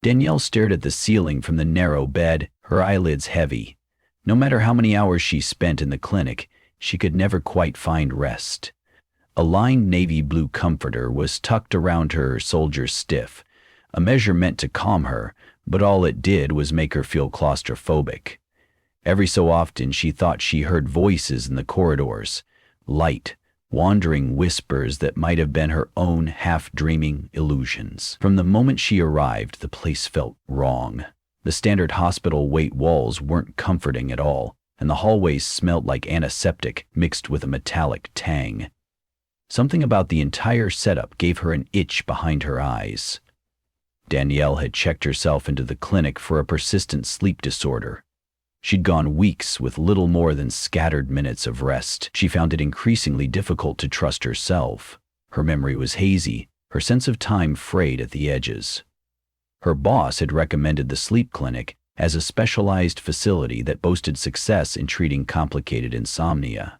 Danielle stared at the ceiling from the narrow bed, her eyelids heavy. No matter how many hours she spent in the clinic, she could never quite find rest. A lined navy blue comforter was tucked around her shoulders stiff, a measure meant to calm her, but all it did was make her feel claustrophobic. Every so often she thought she heard voices in the corridors, light, wandering whispers that might have been her own half-dreaming illusions. From the moment she arrived, the place felt wrong. The standard hospital weight walls weren't comforting at all, and the hallways smelled like antiseptic mixed with a metallic tang. Something about the entire setup gave her an itch behind her eyes. Danielle had checked herself into the clinic for a persistent sleep disorder. She'd gone weeks with little more than scattered minutes of rest. She found it increasingly difficult to trust herself. Her memory was hazy, her sense of time frayed at the edges. Her boss had recommended the sleep clinic as a specialized facility that boasted success in treating complicated insomnia.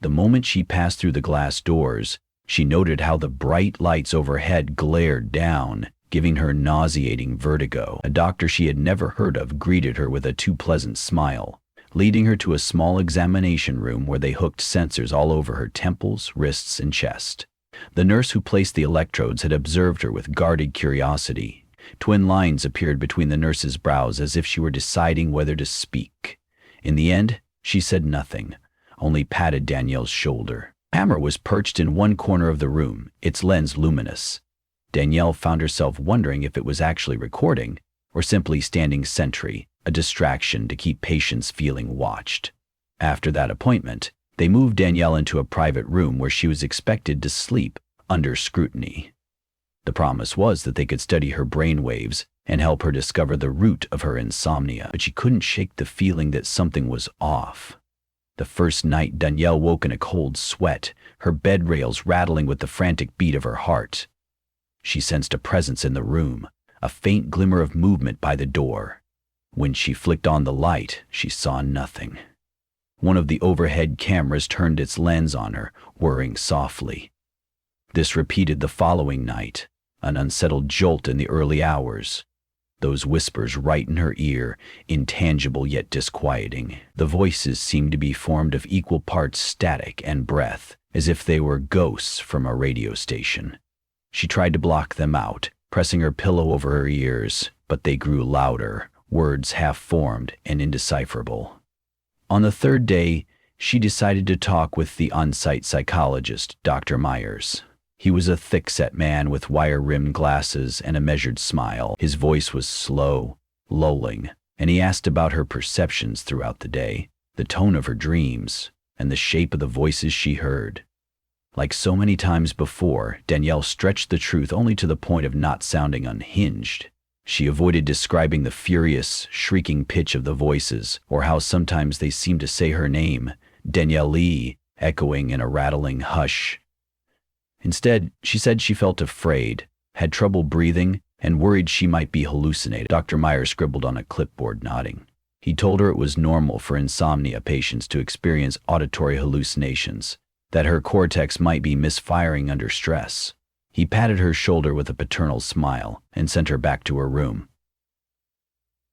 The moment she passed through the glass doors, she noted how the bright lights overhead glared down, giving her nauseating vertigo. A doctor she had never heard of greeted her with a too-pleasant smile, leading her to a small examination room where they hooked sensors all over her temples, wrists, and chest. The nurse who placed the electrodes had observed her with guarded curiosity. Twin lines appeared between the nurse's brows as if she were deciding whether to speak. In the end, she said nothing, only patted Danielle's shoulder. The camera was perched in one corner of the room, its lens luminous. Danielle found herself wondering if it was actually recording or simply standing sentry, a distraction to keep patients feeling watched. After that appointment, they moved Danielle into a private room where she was expected to sleep under scrutiny. The promise was that they could study her brain waves and help her discover the root of her insomnia, but she couldn't shake the feeling that something was off. The first night, Danielle woke in a cold sweat, her bed rails rattling with the frantic beat of her heart. She sensed a presence in the room, a faint glimmer of movement by the door. When she flicked on the light, she saw nothing. One of the overhead cameras turned its lens on her, whirring softly. This repeated the following night, an unsettled jolt in the early hours. Those whispers right in her ear, intangible yet disquieting. The voices seemed to be formed of equal parts static and breath, as if they were ghosts from a radio station. She tried to block them out, pressing her pillow over her ears, but they grew louder, words half-formed and indecipherable. On the third day, she decided to talk with the on-site psychologist, Dr. Myers. He was a thick-set man with wire-rimmed glasses and a measured smile. His voice was slow, lulling, and he asked about her perceptions throughout the day, the tone of her dreams, and the shape of the voices she heard. Like so many times before, Danielle stretched the truth only to the point of not sounding unhinged. She avoided describing the furious, shrieking pitch of the voices, or how sometimes they seemed to say her name, Danielle Lee, echoing in a rattling hush. Instead, she said she felt afraid, had trouble breathing, and worried she might be hallucinating. Dr. Meyer scribbled on a clipboard, nodding. He told her it was normal for insomnia patients to experience auditory hallucinations, that her cortex might be misfiring under stress. He patted her shoulder with a paternal smile and sent her back to her room.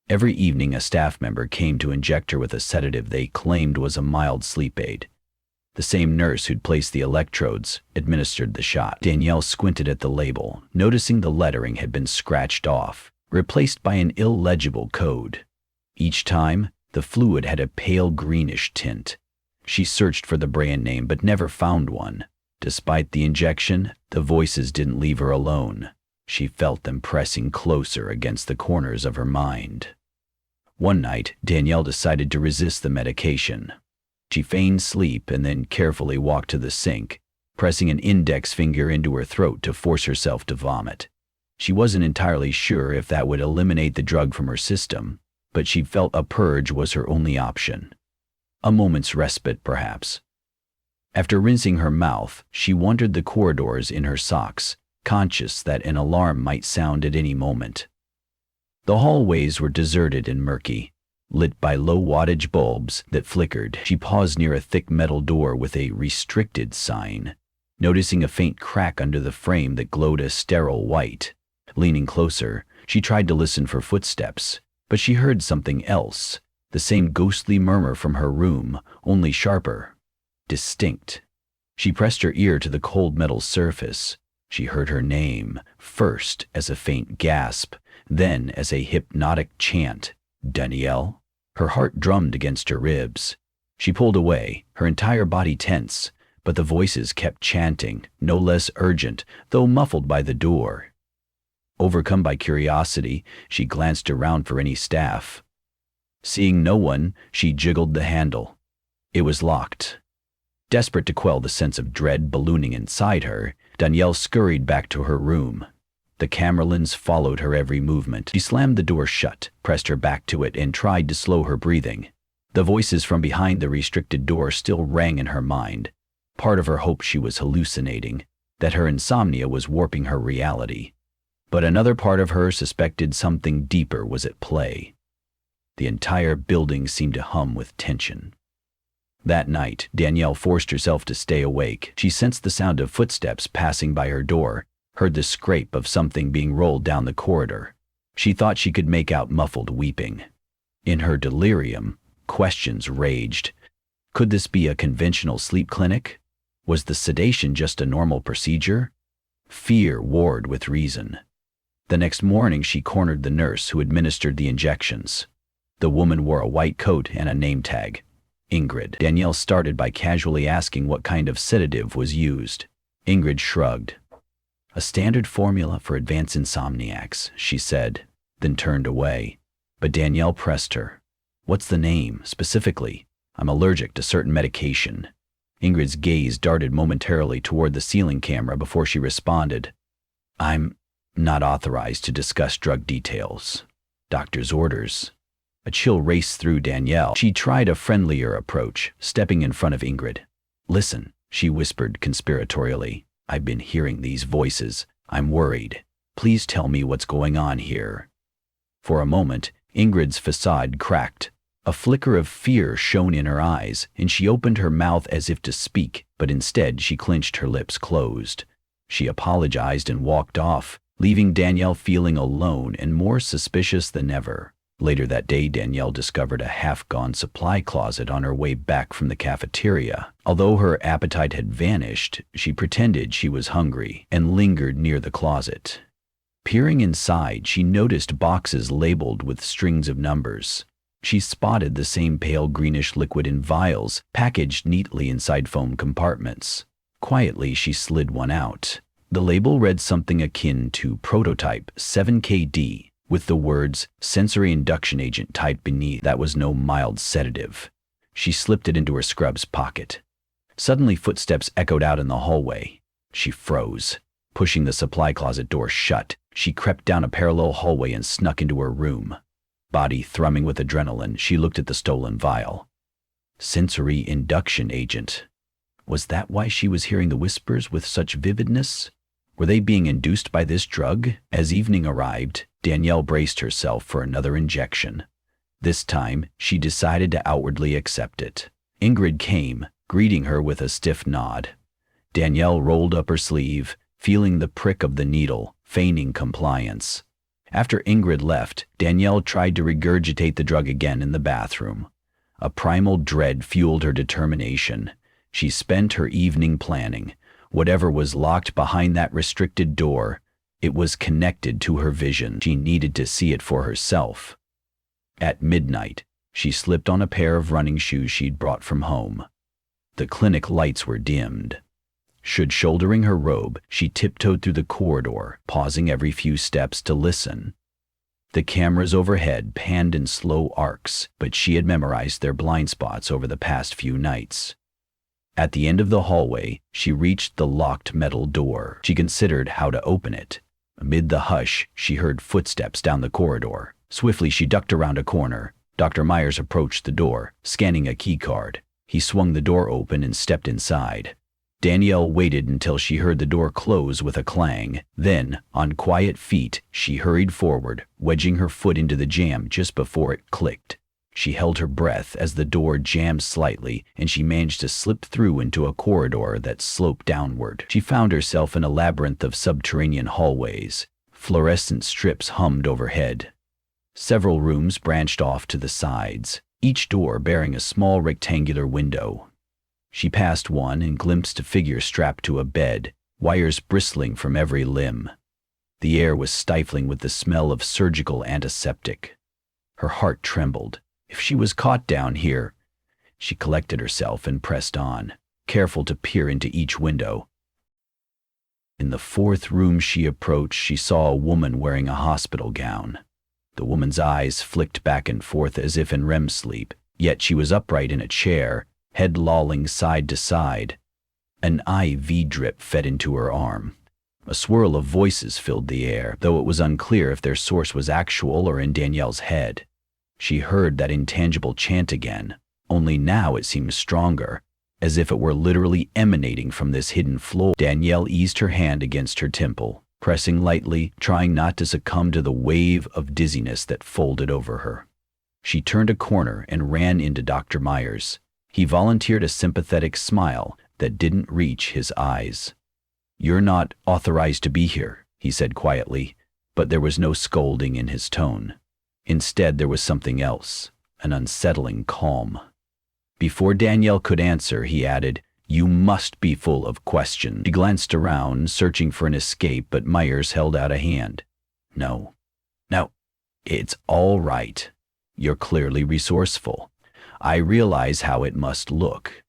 Every evening, a staff member came to inject her with a sedative they claimed was a mild sleep aid. The same nurse who'd placed the electrodes administered the shot. Danielle squinted at the label, noticing the lettering had been scratched off, replaced by an illegible code. Each time, the fluid had a pale greenish tint. She searched for the brand name but never found one. Despite the injection, the voices didn't leave her alone. She felt them pressing closer against the corners of her mind. One night, Danielle decided to resist the medication. She feigned sleep and then carefully walked to the sink, pressing an index finger into her throat to force herself to vomit. She wasn't entirely sure if that would eliminate the drug from her system, but she felt a purge was her only option. A moment's respite, perhaps. After rinsing her mouth, she wandered the corridors in her socks, conscious that an alarm might sound at any moment. The hallways were deserted and murky, lit by low-wattage bulbs that flickered. She paused near a thick metal door with a restricted sign, noticing a faint crack under the frame that glowed a sterile white. Leaning closer, she tried to listen for footsteps, but she heard something else, the same ghostly murmur from her room, only sharper. Distinct. She pressed her ear to the cold metal surface. She heard her name, first as a faint gasp, then as a hypnotic chant. Danielle? Her heart drummed against her ribs. She pulled away, her entire body tense, but the voices kept chanting, no less urgent, though muffled by the door. Overcome by curiosity, she glanced around for any staff. Seeing no one, she jiggled the handle. It was locked. Desperate to quell the sense of dread ballooning inside her, Danielle scurried back to her room. The camera lens followed her every movement. She slammed the door shut, pressed her back to it, and tried to slow her breathing. The voices from behind the restricted door still rang in her mind. Part of her hoped she was hallucinating, that her insomnia was warping her reality. But another part of her suspected something deeper was at play. The entire building seemed to hum with tension. That night, Danielle forced herself to stay awake. She sensed the sound of footsteps passing by her door, heard the scrape of something being rolled down the corridor. She thought she could make out muffled weeping. In her delirium, questions raged. Could this be a conventional sleep clinic? Was the sedation just a normal procedure? Fear warred with reason. The next morning, she cornered the nurse who administered the injections. The woman wore a white coat and a name tag. Ingrid. Danielle started by casually asking what kind of sedative was used. Ingrid shrugged. A standard formula for advanced insomniacs, she said, then turned away. But Danielle pressed her. What's the name, specifically? I'm allergic to certain medication. Ingrid's gaze darted momentarily toward the ceiling camera before she responded. I'm not authorized to discuss drug details. Doctor's orders. A chill raced through Danielle. She tried a friendlier approach, stepping in front of Ingrid. Listen, she whispered conspiratorially. I've been hearing these voices. I'm worried. Please tell me what's going on here. For a moment, Ingrid's facade cracked. A flicker of fear shone in her eyes, and she opened her mouth as if to speak, but instead she clenched her lips closed. She apologized and walked off, leaving Danielle feeling alone and more suspicious than ever. Later that day, Danielle discovered a half-gone supply closet on her way back from the cafeteria. Although her appetite had vanished, she pretended she was hungry and lingered near the closet. Peering inside, she noticed boxes labeled with strings of numbers. She spotted the same pale greenish liquid in vials, packaged neatly inside foam compartments. Quietly, she slid one out. The label read something akin to Prototype 7KD, with the words sensory induction agent typed beneath. That was no mild sedative. She slipped it into her scrubs pocket. Suddenly, footsteps echoed out in the hallway. She froze. Pushing the supply closet door shut, she crept down a parallel hallway and snuck into her room. Body thrumming with adrenaline, she looked at the stolen vial. Sensory induction agent. Was that why she was hearing the whispers with such vividness? Were they being induced by this drug? As evening arrived, Danielle braced herself for another injection. This time, she decided to outwardly accept it. Ingrid came, greeting her with a stiff nod. Danielle rolled up her sleeve, feeling the prick of the needle, feigning compliance. After Ingrid left, Danielle tried to regurgitate the drug again in the bathroom. A primal dread fueled her determination. She spent her evening planning. Whatever was locked behind that restricted door, it was connected to her vision. She needed to see it for herself. At midnight, she slipped on a pair of running shoes she'd brought from home. The clinic lights were dimmed. Shouldering her robe, she tiptoed through the corridor, pausing every few steps to listen. The cameras overhead panned in slow arcs, but she had memorized their blind spots over the past few nights. At the end of the hallway, she reached the locked metal door. She considered how to open it. Amid the hush, she heard footsteps down the corridor. Swiftly, she ducked around a corner. Dr. Myers approached the door, scanning a keycard. He swung the door open and stepped inside. Danielle waited until she heard the door close with a clang. Then, on quiet feet, she hurried forward, wedging her foot into the jamb just before it clicked. She held her breath as the door jammed slightly, and she managed to slip through into a corridor that sloped downward. She found herself in a labyrinth of subterranean hallways. Fluorescent strips hummed overhead. Several rooms branched off to the sides, each door bearing a small rectangular window. She passed one and glimpsed a figure strapped to a bed, wires bristling from every limb. The air was stifling with the smell of surgical antiseptic. Her heart trembled. If she was caught down here. She collected herself and pressed on, careful to peer into each window. In the fourth room she approached, she saw a woman wearing a hospital gown. The woman's eyes flicked back and forth as if in REM sleep, yet she was upright in a chair, head lolling side to side. An IV drip fed into her arm. A swirl of voices filled the air, though it was unclear if their source was actual or in Danielle's head. She heard that intangible chant again, only now it seemed stronger, as if it were literally emanating from this hidden floor. Danielle eased her hand against her temple, pressing lightly, trying not to succumb to the wave of dizziness that folded over her. She turned a corner and ran into Dr. Myers. He volunteered a sympathetic smile that didn't reach his eyes. "You're not authorized to be here," he said quietly, but there was no scolding in his tone. Instead, there was something else, an unsettling calm. Before Danielle could answer, he added, "You must be full of questions." She glanced around, searching for an escape, but Myers held out a hand. No, it's all right. You're clearly resourceful. I realize how it must look."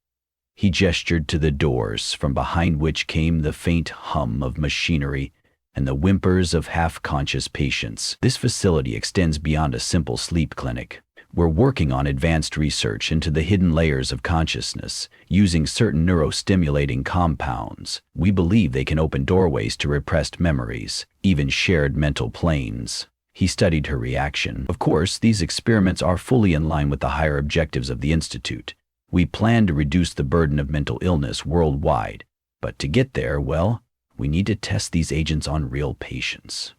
He gestured to the doors, from behind which came the faint hum of machinery and the whimpers of half-conscious patients. "This facility extends beyond a simple sleep clinic. We're working on advanced research into the hidden layers of consciousness, using certain neurostimulating compounds. We believe they can open doorways to repressed memories, even shared mental planes." He studied her reaction. "Of course, these experiments are fully in line with the higher objectives of the Institute. We plan to reduce the burden of mental illness worldwide, but to get there, well, we need to test these agents on real patients."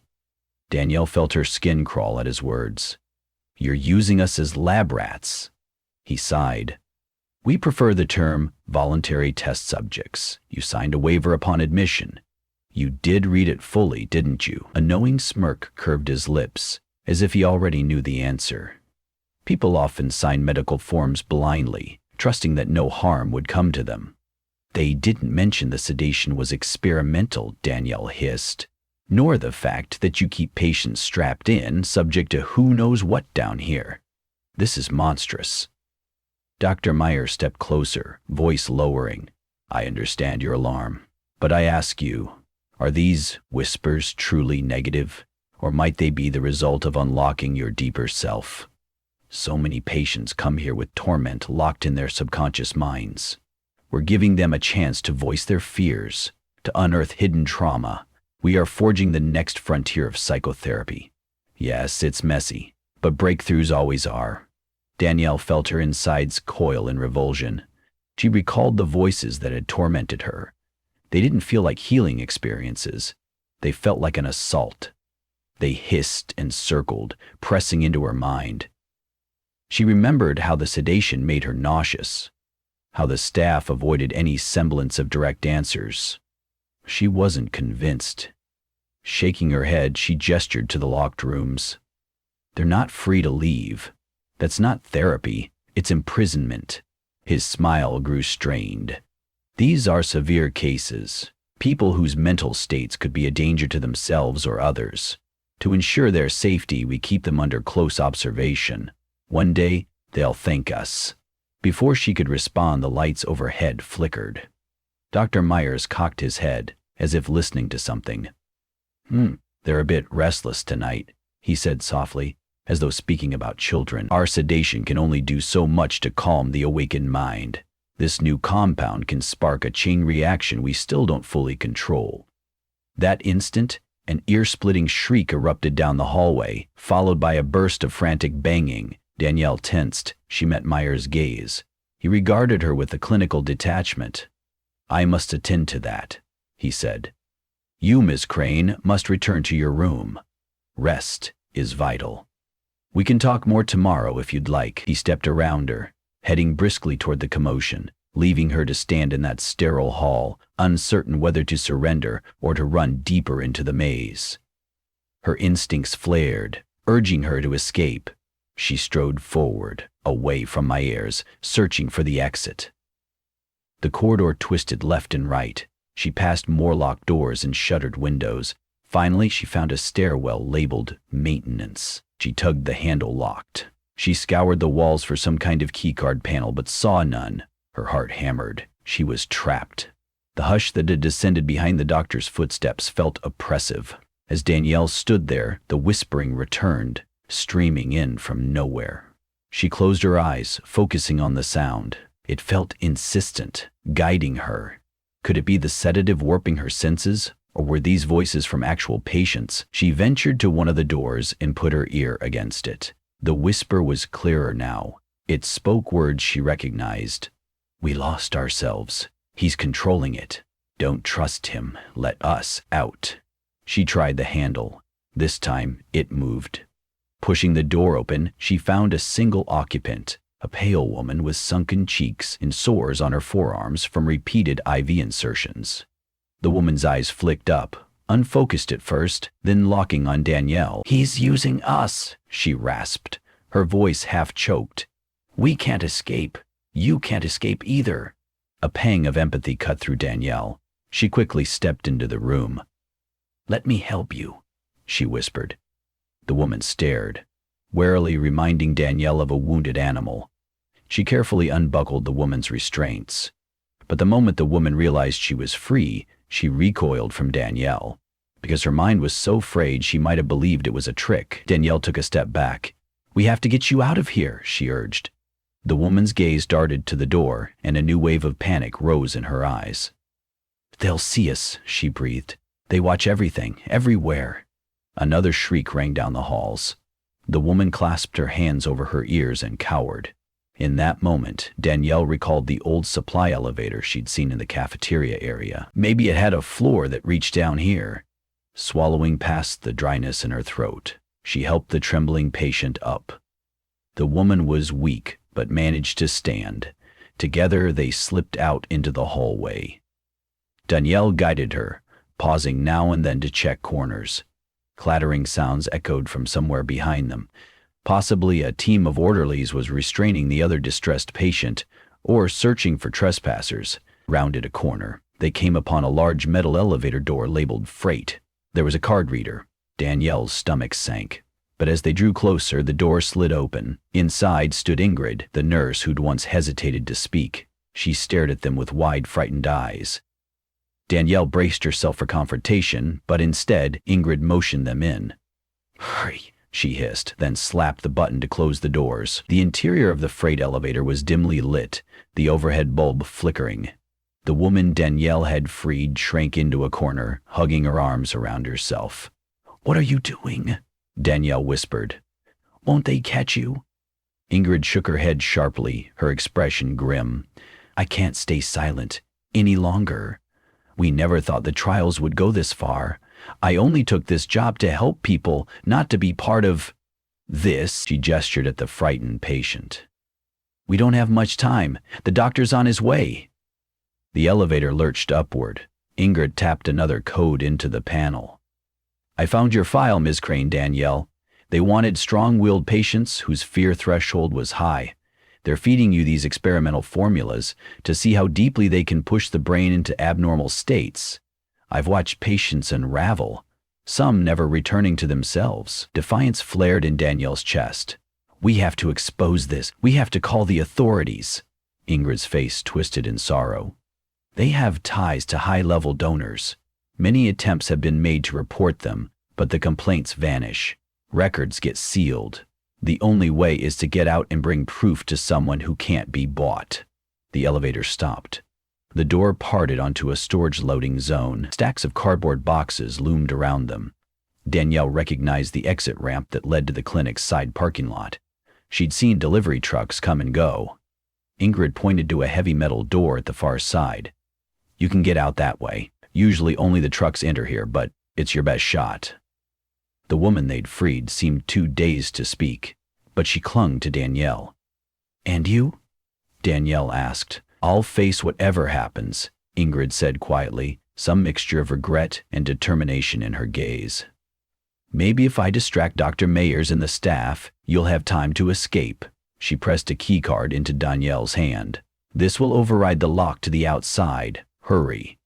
Danielle felt her skin crawl at his words. "You're using us as lab rats." He sighed. "We prefer the term voluntary test subjects. You signed a waiver upon admission. You did read it fully, didn't you?" A knowing smirk curved his lips, as if he already knew the answer. People often sign medical forms blindly, trusting that no harm would come to them. "They didn't mention the sedation was experimental," Danielle hissed, "nor the fact that you keep patients strapped in, subject to who knows what down here. This is monstrous." Dr. Myers stepped closer, voice lowering. "I understand your alarm, but I ask you, are these whispers truly negative, or might they be the result of unlocking your deeper self? So many patients come here with torment locked in their subconscious minds. We're giving them a chance to voice their fears, to unearth hidden trauma. We are forging the next frontier of psychotherapy. Yes, it's messy, but breakthroughs always are." Danielle felt her insides coil in revulsion. She recalled the voices that had tormented her. They didn't feel like healing experiences. They felt like an assault. They hissed and circled, pressing into her mind. She remembered how the sedation made her nauseous, how the staff avoided any semblance of direct answers. She wasn't convinced. Shaking her head, she gestured to the locked rooms. "They're not free to leave. That's not therapy, it's imprisonment." His smile grew strained. "These are severe cases, people whose mental states could be a danger to themselves or others. To ensure their safety, we keep them under close observation. One day, they'll thank us." Before she could respond, the lights overhead flickered. Dr. Myers cocked his head, as if listening to something. They're a bit restless tonight," he said softly, as though speaking about children. "Our sedation can only do so much to calm the awakened mind. This new compound can spark a chain reaction we still don't fully control." That instant, an ear-splitting shriek erupted down the hallway, followed by a burst of frantic banging. Danielle tensed. She met Myers' gaze. He regarded her with a clinical detachment. "I must attend to that," he said. "You, Miss Crane, must return to your room. Rest is vital. We can talk more tomorrow if you'd like." He stepped around her, heading briskly toward the commotion, leaving her to stand in that sterile hall, uncertain whether to surrender or to run deeper into the maze. Her instincts flared, urging her to escape. She strode forward, away from my ears, searching for the exit. The corridor twisted left and right. She passed more locked doors and shuttered windows. Finally, she found a stairwell labeled Maintenance. She tugged the handle locked. She scoured the walls for some kind of keycard panel but saw none. Her heart hammered. She was trapped. The hush that had descended behind the doctor's footsteps felt oppressive. As Danielle stood there, the whispering returned, streaming in from nowhere. She closed her eyes, focusing on the sound. It felt insistent, guiding her. Could it be the sedative warping her senses, or were these voices from actual patients? She ventured to one of the doors and put her ear against it. The whisper was clearer now. It spoke words she recognized. "We lost ourselves. He's controlling it. Don't trust him. Let us out." She tried the handle. This time, it moved. Pushing the door open, she found a single occupant, a pale woman with sunken cheeks and sores on her forearms from repeated IV insertions. The woman's eyes flicked up, unfocused at first, then locking on Danielle. "He's using us," she rasped, her voice half choked. "We can't escape. You can't escape either." A pang of empathy cut through Danielle. She quickly stepped into the room. "Let me help you," she whispered. The woman stared, warily reminding Danielle of a wounded animal. She carefully unbuckled the woman's restraints. But the moment the woman realized she was free, she recoiled from Danielle. Because her mind was so frayed she might have believed it was a trick. Danielle took a step back. "We have to get you out of here," she urged. The woman's gaze darted to the door, and a new wave of panic rose in her eyes. "They'll see us," she breathed. "They watch everything, everywhere." Another shriek rang down the halls. The woman clasped her hands over her ears and cowered. In that moment, Danielle recalled the old supply elevator she'd seen in the cafeteria area. Maybe it had a floor that reached down here. Swallowing past the dryness in her throat, she helped the trembling patient up. The woman was weak, but managed to stand. Together, they slipped out into the hallway. Danielle guided her, pausing now and then to check corners. Clattering sounds echoed from somewhere behind them. Possibly a team of orderlies was restraining the other distressed patient, or searching for trespassers. Rounded a corner, they came upon a large metal elevator door labeled Freight. There was a card reader. Danielle's stomach sank. But as they drew closer, the door slid open. Inside stood Ingrid, the nurse who'd once hesitated to speak. She stared at them with wide, frightened eyes. Danielle braced herself for confrontation, but instead, Ingrid motioned them in. "Hurry," she hissed, then slapped the button to close the doors. The interior of the freight elevator was dimly lit, the overhead bulb flickering. The woman Danielle had freed shrank into a corner, hugging her arms around herself. "What are you doing?" Danielle whispered. "Won't they catch you?" Ingrid shook her head sharply, her expression grim. "I can't stay silent any longer. We never thought the trials would go this far. I only took this job to help people, not to be part of this." She gestured at the frightened patient. "We don't have much time. The doctor's on his way." The elevator lurched upward. Ingrid tapped another code into the panel. "I found your file, Ms. Crane." Danielle. "They wanted strong-willed patients whose fear threshold was high. They're feeding you these experimental formulas to see how deeply they can push the brain into abnormal states. I've watched patients unravel, some never returning to themselves." Defiance flared in Danielle's chest. "We have to expose this. We have to call the authorities." Ingrid's face twisted in sorrow. "They have ties to high-level donors. Many attempts have been made to report them, but the complaints vanish. Records get sealed. The only way is to get out and bring proof to someone who can't be bought." The elevator stopped. The door parted onto a storage loading zone. Stacks of cardboard boxes loomed around them. Danielle recognized the exit ramp that led to the clinic's side parking lot. She'd seen delivery trucks come and go. Ingrid pointed to a heavy metal door at the far side. "You can get out that way. Usually only the trucks enter here, but it's your best shot." The woman they'd freed seemed too dazed to speak, but she clung to Danielle. "And you?" Danielle asked. "I'll face whatever happens," Ingrid said quietly, some mixture of regret and determination in her gaze. Maybe if I distract Dr. Mayers and the staff, you'll have time to escape. She pressed a keycard into Danielle's hand. This will override the lock to the outside. Hurry.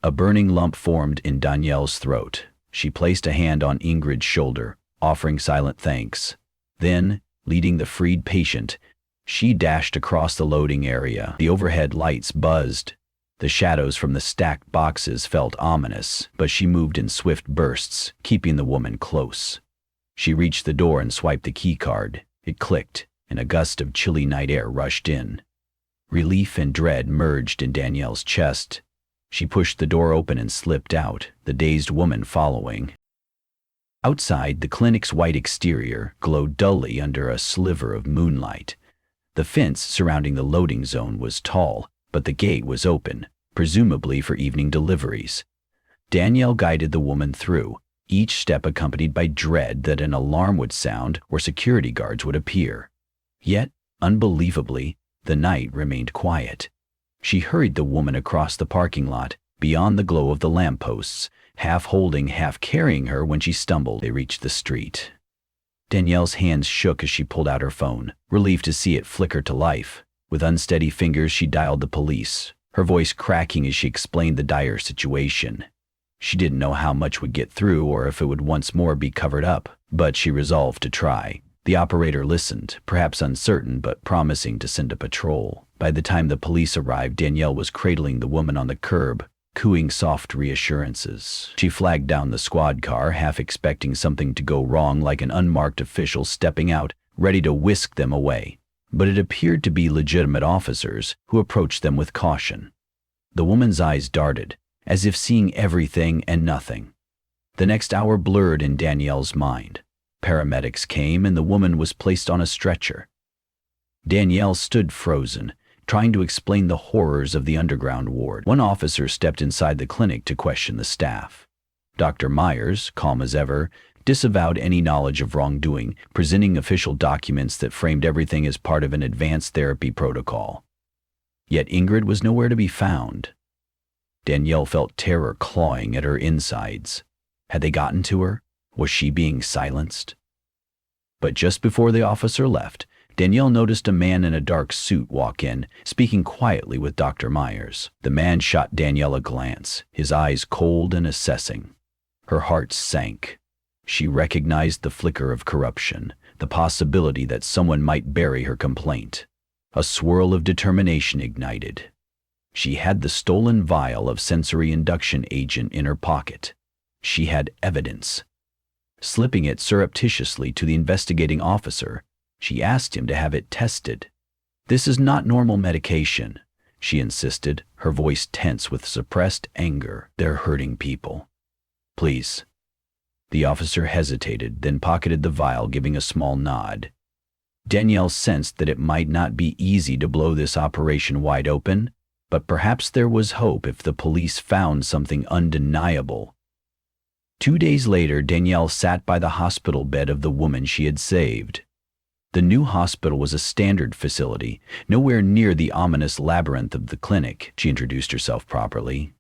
A burning lump formed in Danielle's throat. She placed a hand on Ingrid's shoulder, offering silent thanks. Then, leading the freed patient, she dashed across the loading area. The overhead lights buzzed. The shadows from the stacked boxes felt ominous, but she moved in swift bursts, keeping the woman close. She reached the door and swiped the keycard. It clicked, and a gust of chilly night air rushed in. Relief and dread merged in Danielle's chest. She pushed the door open and slipped out, the dazed woman following. Outside, the clinic's white exterior glowed dully under a sliver of moonlight. The fence surrounding the loading zone was tall, but the gate was open, presumably for evening deliveries. Danielle guided the woman through, each step accompanied by dread that an alarm would sound or security guards would appear. Yet, unbelievably, the night remained quiet. She hurried the woman across the parking lot, beyond the glow of the lampposts, half holding, half carrying her. When she stumbled, they reached the street. Danielle's hands shook as she pulled out her phone, relieved to see it flicker to life. With unsteady fingers, she dialed the police, her voice cracking as she explained the dire situation. She didn't know how much would get through or if it would once more be covered up, but she resolved to try. The operator listened, perhaps uncertain but promising to send a patrol. By the time the police arrived, Danielle was cradling the woman on the curb, cooing soft reassurances. She flagged down the squad car, half expecting something to go wrong, like an unmarked official stepping out, ready to whisk them away. But it appeared to be legitimate officers who approached them with caution. The woman's eyes darted, as if seeing everything and nothing. The next hour blurred in Danielle's mind. Paramedics came and the woman was placed on a stretcher. Danielle stood frozen, trying to explain the horrors of the underground ward. One officer stepped inside the clinic to question the staff. Dr. Myers, calm as ever, disavowed any knowledge of wrongdoing, presenting official documents that framed everything as part of an advanced therapy protocol. Yet Ingrid was nowhere to be found. Danielle felt terror clawing at her insides. Had they gotten to her? Was she being silenced? But just before the officer left, Danielle noticed a man in a dark suit walk in, speaking quietly with Dr. Myers. The man shot Danielle a glance, his eyes cold and assessing. Her heart sank. She recognized the flicker of corruption, the possibility that someone might bury her complaint. A swirl of determination ignited. She had the stolen vial of sensory induction agent in her pocket. She had evidence. Slipping it surreptitiously to the investigating officer, she asked him to have it tested. "This is not normal medication," she insisted, her voice tense with suppressed anger. "They're hurting people. Please." The officer hesitated, then pocketed the vial, giving a small nod. Danielle sensed that it might not be easy to blow this operation wide open, but perhaps there was hope if the police found something undeniable. 2 days later, Danielle sat by the hospital bed of the woman she had saved. The new hospital was a standard facility, nowhere near the ominous labyrinth of the clinic. She introduced herself properly.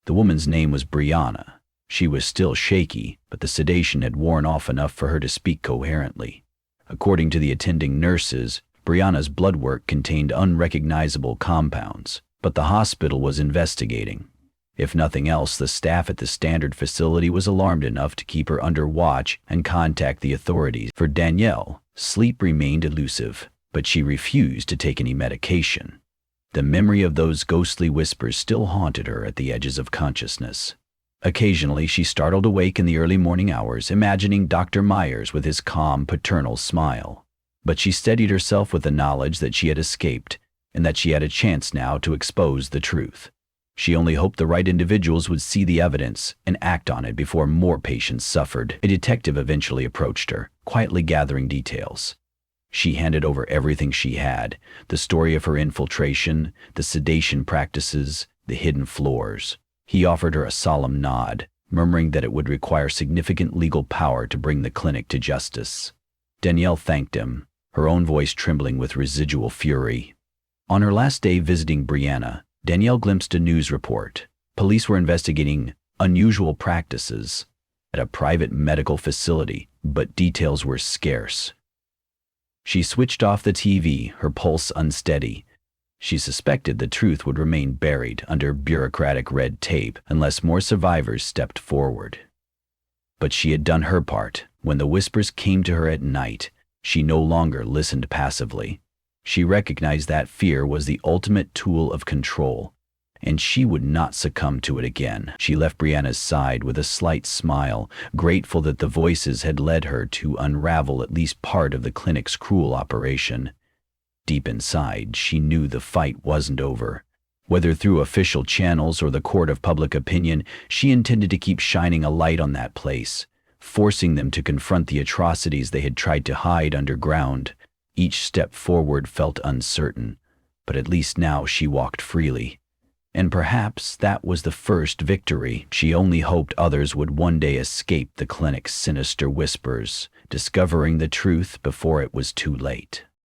The woman's name was Brianna. She was still shaky, but the sedation had worn off enough for her to speak coherently. According to the attending nurses, Brianna's blood work contained unrecognizable compounds, but the hospital was investigating. If nothing else, the staff at the standard facility was alarmed enough to keep her under watch and contact the authorities. For Danielle, sleep remained elusive, but she refused to take any medication. The memory of those ghostly whispers still haunted her at the edges of consciousness. Occasionally, she startled awake in the early morning hours, imagining Dr. Myers with his calm, paternal smile. But she steadied herself with the knowledge that she had escaped, and that she had a chance now to expose the truth. She only hoped the right individuals would see the evidence and act on it before more patients suffered. A detective eventually approached her, quietly gathering details. She handed over everything she had, the story of her infiltration, the sedation practices, the hidden floors. He offered her a solemn nod, murmuring that it would require significant legal power to bring the clinic to justice. Danielle thanked him, her own voice trembling with residual fury. On her last day visiting Brianna, Danielle glimpsed a news report. Police were investigating unusual practices. at a private medical facility, but details were scarce. She switched off the TV, her pulse unsteady. She suspected the truth would remain buried under bureaucratic red tape unless more survivors stepped forward. But she had done her part. When the whispers came to her at night, she no longer listened passively. She recognized that fear was the ultimate tool of control, and she would not succumb to it again. She left Brianna's side with a slight smile, grateful that the voices had led her to unravel at least part of the clinic's cruel operation. Deep inside, she knew the fight wasn't over. Whether through official channels or the court of public opinion, she intended to keep shining a light on that place, forcing them to confront the atrocities they had tried to hide underground. Each step forward felt uncertain, but at least now she walked freely. And perhaps that was the first victory. She only hoped others would one day escape the clinic's sinister whispers, discovering the truth before it was too late.